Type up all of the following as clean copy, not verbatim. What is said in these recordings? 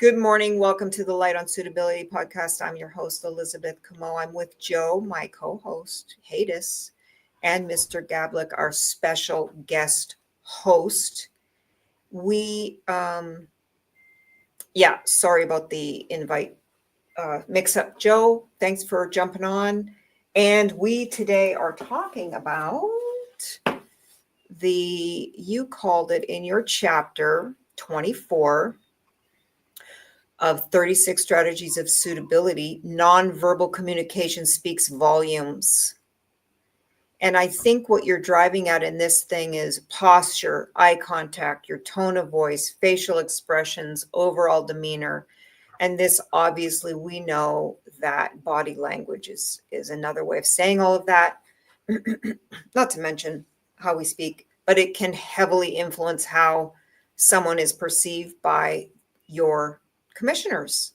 Good morning. Welcome to the Light on Suitability podcast. I'm your host, Elizabeth Comeau. I'm with Joe, my co-host, Haytas, and Mr. Gawlik, our special guest host. Sorry about the invite mix-up. Joe, thanks for jumping on. And we today are talking about you called it in your chapter 24, of 36 Strategies of Suitability, nonverbal communication speaks volumes. And I think what you're driving at in this thing is posture, eye contact, your tone of voice, facial expressions, overall demeanor. And this, obviously, we know that body language is another way of saying all of that. Not to mention how we speak, but it can heavily influence how someone is perceived by your commissioners.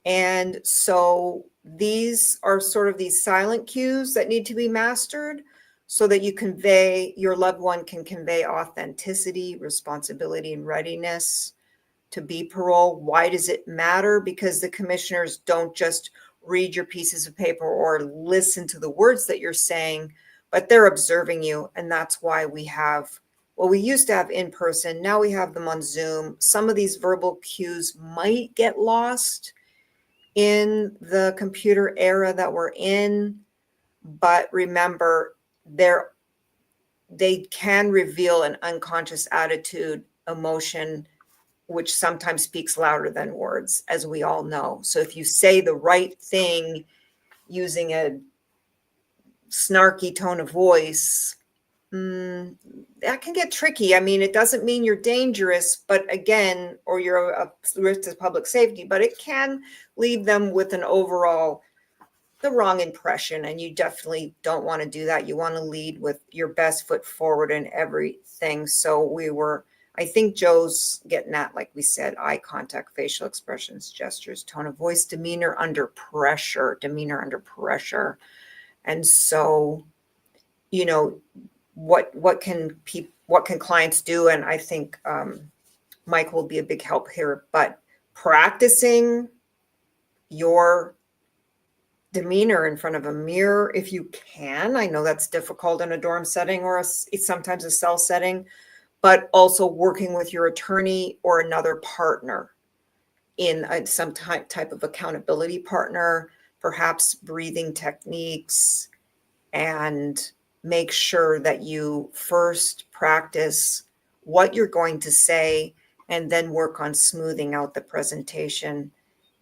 And so these are sort of these silent cues that need to be mastered so that your loved one can convey authenticity, responsibility, and readiness to be parole. Why does it matter? Because the commissioners don't just read your pieces of paper or listen to the words that you're saying, but they're observing you. And that's why we used to have in person. Now we have them on Zoom. Some of these verbal cues might get lost in the computer era that we're in. But remember, they can reveal an unconscious attitude, emotion, which sometimes speaks louder than words, as we all know. So if you say the right thing using a snarky tone of voice, that can get tricky. I mean, it doesn't mean you're dangerous, but again, or you're a risk to public safety, but it can leave them with the wrong impression. And you definitely don't want to do that. You want to lead with your best foot forward in everything. So I think Joe's getting at, like we said, eye contact, facial expressions, gestures, tone of voice, demeanor under pressure. And so, what can clients do? And I think Mike will be a big help here, but practicing your demeanor in front of a mirror, if you can. I know that's difficult in a dorm setting or sometimes a cell setting, but also working with your attorney or another partner in some type of accountability partner, perhaps breathing techniques, and make sure that you first practice what you're going to say and then work on smoothing out the presentation,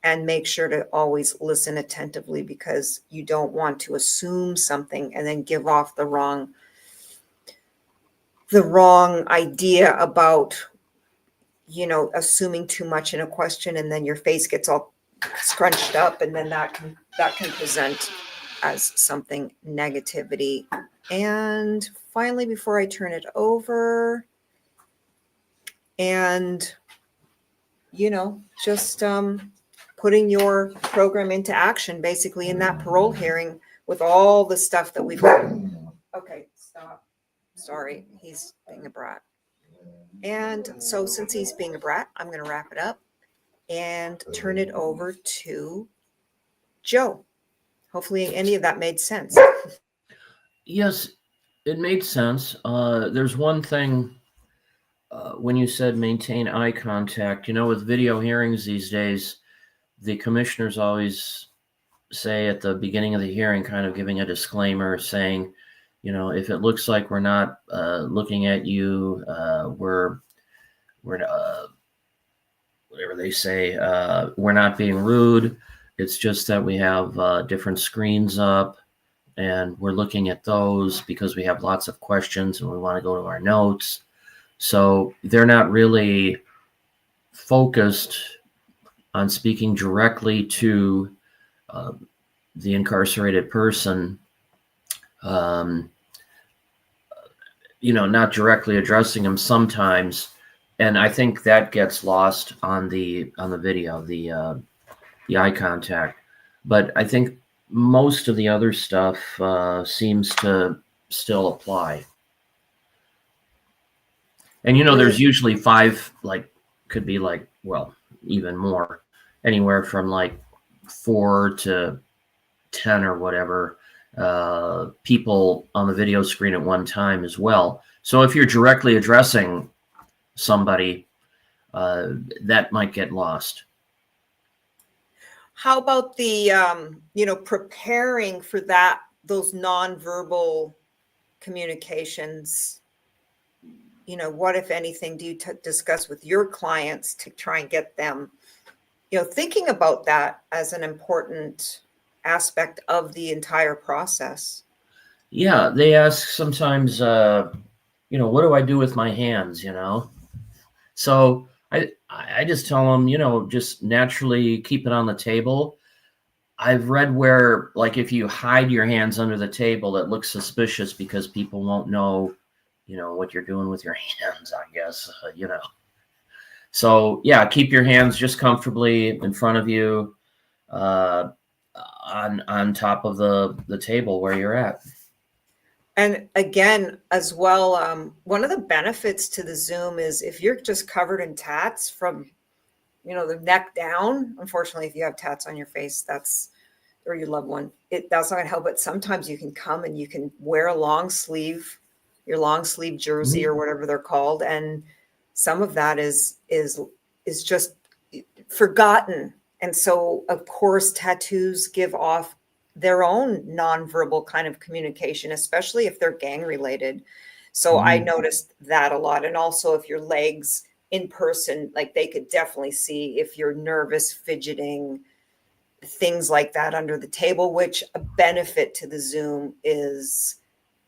and make sure to always listen attentively, because you don't want to assume something and then give off the wrong idea about, assuming too much in a question, and then your face gets all scrunched up, and then that can present as something negativity. And finally, before I turn it over, and just putting your program into action, basically, in that parole hearing with all the stuff that we've got. Okay, stop. Sorry, he's being a brat. And so since he's being a brat, I'm going to wrap it up and turn it over to Joe. Hopefully any of that made sense. Yes, it made sense. There's one thing when you said maintain eye contact. With video hearings these days, the commissioners always say at the beginning of the hearing, kind of giving a disclaimer saying, if it looks like we're not looking at you, we're whatever they say, we're not being rude. It's just that we have different screens up, and we're looking at those because we have lots of questions and we want to go to our notes. So they're not really focused on speaking directly to the incarcerated person, not directly addressing them sometimes. And I think that gets lost on the video, the eye contact. But I think most of the other stuff seems to still apply. And there's usually 5, could be even more, anywhere from like 4 to 10 or whatever people on the video screen at one time as well. So if you're directly addressing somebody, that might get lost. How about the, preparing for those nonverbal communications? What, if anything, do you discuss with your clients to try and get them, thinking about that as an important aspect of the entire process? Yeah, they ask sometimes, what do I do with my hands, So I just tell them, just naturally keep it on the table. I've read where, like, if you hide your hands under the table, it looks suspicious because people won't know, what you're doing with your hands, I guess, So yeah, keep your hands just comfortably in front of you, uh, on top of the table where you're at. And again, as well, one of the benefits to the Zoom is if you're just covered in tats from, the neck down. Unfortunately, if you have tats on your face, or your loved one, that's not going to help. But sometimes you can come and you can wear your long sleeve jersey or whatever they're called, and some of that is just forgotten. And so, of course, tattoos give off their own nonverbal kind of communication, especially if they're gang related. So I noticed that a lot. And also, if your legs in person, like, they could definitely see if you're nervous, fidgeting, things like that under the table, which a benefit to the Zoom is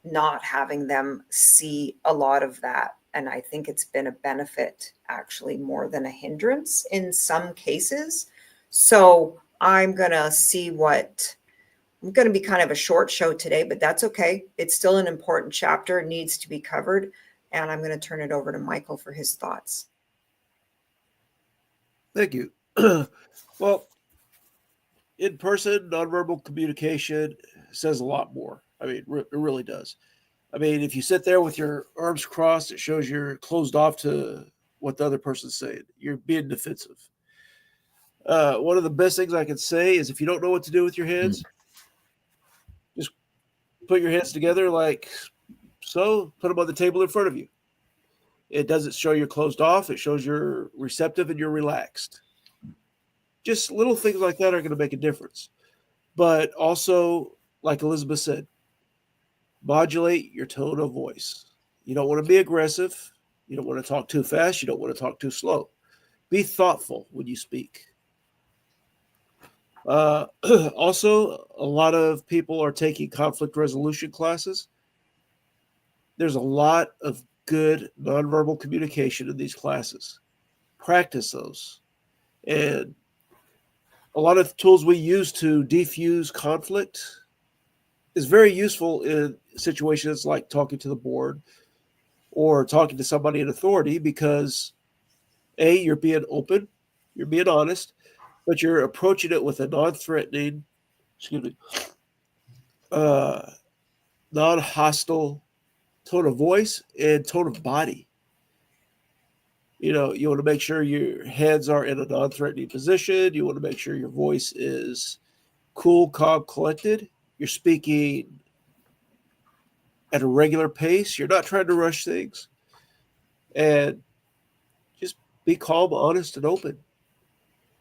not having them see a lot of that. And I think it's been a benefit, actually, more than a hindrance in some cases. So I'm going to be kind of a short show today, but that's okay. It's still an important chapter. It needs to be covered. And I'm going to turn it over to Michael for his thoughts. Thank you. Well, in person, nonverbal communication says a lot more. I mean, it really does. I mean, if you sit there with your arms crossed, it shows you're closed off to what the other person's saying. You're being defensive. One of the best things I can say is if you don't know what to do with your hands, just put your hands together like so, put them on the table in front of you. It doesn't show you're closed off. It shows you're receptive and you're relaxed. Just little things like that are going to make a difference. But also, like Elizabeth said, modulate your tone of voice. You don't want to be aggressive. You don't want to talk too fast. You don't want to talk too slow. Be thoughtful when you speak. Also, a lot of people are taking conflict resolution classes. There's a lot of good nonverbal communication in these classes. Practice those. And a lot of tools we use to defuse conflict is very useful in situations like talking to the board or talking to somebody in authority because, A, you're being open, you're being honest, but you're approaching it with a non-threatening, non-hostile tone of voice and tone of body. You want to make sure your hands are in a non-threatening position. You want to make sure your voice is cool, calm, collected. You're speaking at a regular pace. You're not trying to rush things. And just be calm, honest, and open.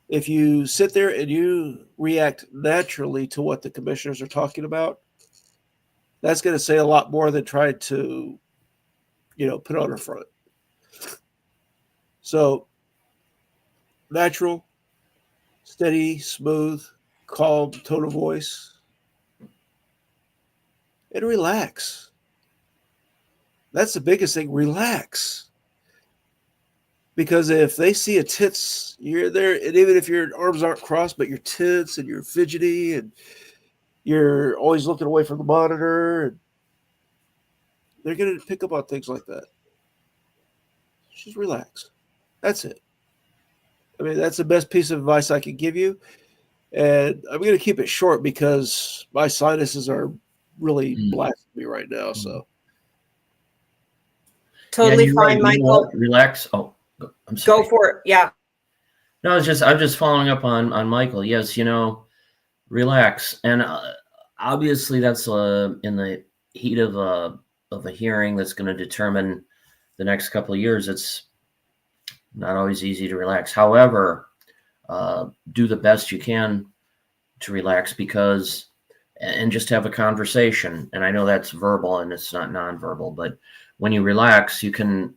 If you sit there and you react naturally to what the commissioners are talking about, that's going to say a lot more than trying to, put on a front. So, natural, steady, smooth, calm tone of voice, and relax. That's the biggest thing. Relax. Because if they see a tense, you're there, and even if your arms aren't crossed, but you're tense and you're fidgety and you're always looking away from the monitor, and they're going to pick up on things like that. Just relax. That's it. I mean, that's the best piece of advice I can give you. And I'm going to keep it short because my sinuses are really blasting me right now. So Totally you're fine, right. Michael. Relax. Oh, I'm sorry. Go for it. Yeah. No, I'm just following up on Michael. Yes, relax. And obviously that's in the heat of a hearing that's going to determine the next couple of years. It's not always easy to relax. However, do the best you can to relax, because and just have a conversation. And I know that's verbal and it's not nonverbal, but when you relax, you can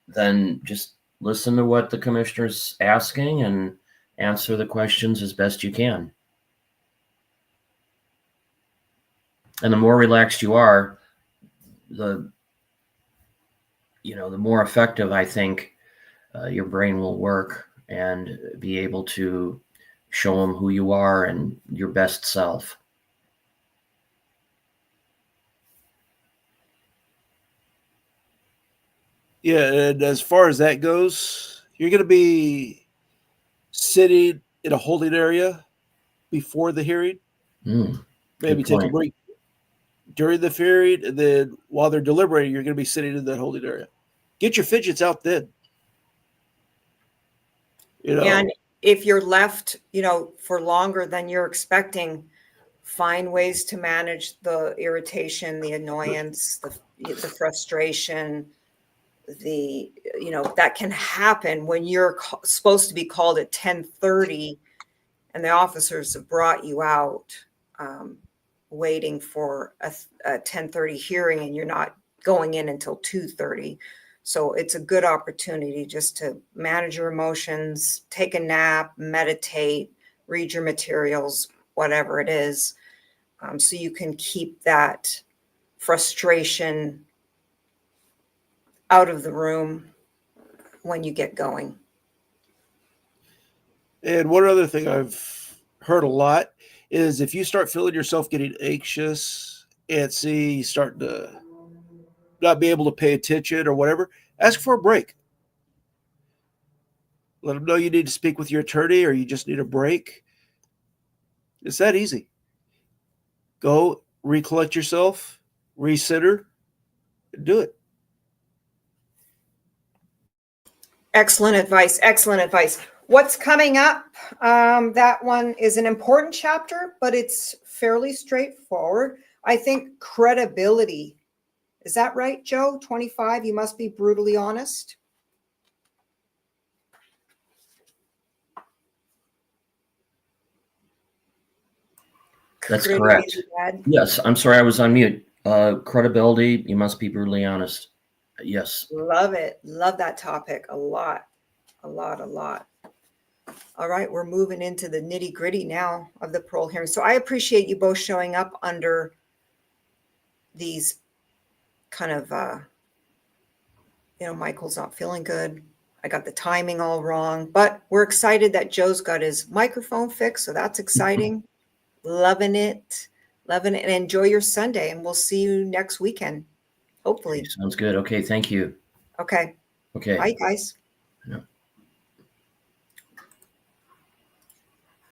then just listen to what the commissioner's asking and answer the questions as best you can. And the more relaxed you are, the more effective I think your brain will work and be able to show them who you are and your best self. Yeah, and as far as that goes, you're going to be sitting in a holding area before the hearing. Maybe Good take a point. break during the hearing, and then while they're deliberating, you're going to be sitting in that holding area. Get your fidgets out then. And if you're left, for longer than you're expecting, find ways to manage the irritation, the annoyance, the frustration, that can happen when you're supposed to be called at 10:30 and the officers have brought you out, waiting for a 10:30 hearing, and you're not going in until 2:30. So it's a good opportunity just to manage your emotions, take a nap, meditate, read your materials, whatever it is, so you can keep that frustration out of the room when you get going. And one other thing I've heard a lot is if you start feeling yourself getting anxious and see starting to not be able to pay attention or whatever, ask for a break. Let them know you need to speak with your attorney or you just need a break. It's that easy. Go recollect yourself, recenter, and do it. Excellent advice. Excellent advice. What's coming up? That one is an important chapter, but it's fairly straightforward. I think credibility. Is that right, Joe? 25, you must be brutally honest. That's Pretty correct. easy, Dad. Yes, I'm sorry, I was on mute. Credibility, you must be brutally honest. Yes. Love it. Love that topic a lot. A lot, a lot. All right, we're moving into the nitty gritty now of the parole hearing. So I appreciate you both showing up under these kind of, Michael's not feeling good. I got the timing all wrong, but we're excited that Joe's got his microphone fixed. So that's exciting. Loving it. Loving it. And enjoy your Sunday. And we'll see you next weekend, hopefully. Okay, sounds good. Okay, thank you. Okay. Okay. Bye, guys. Yeah.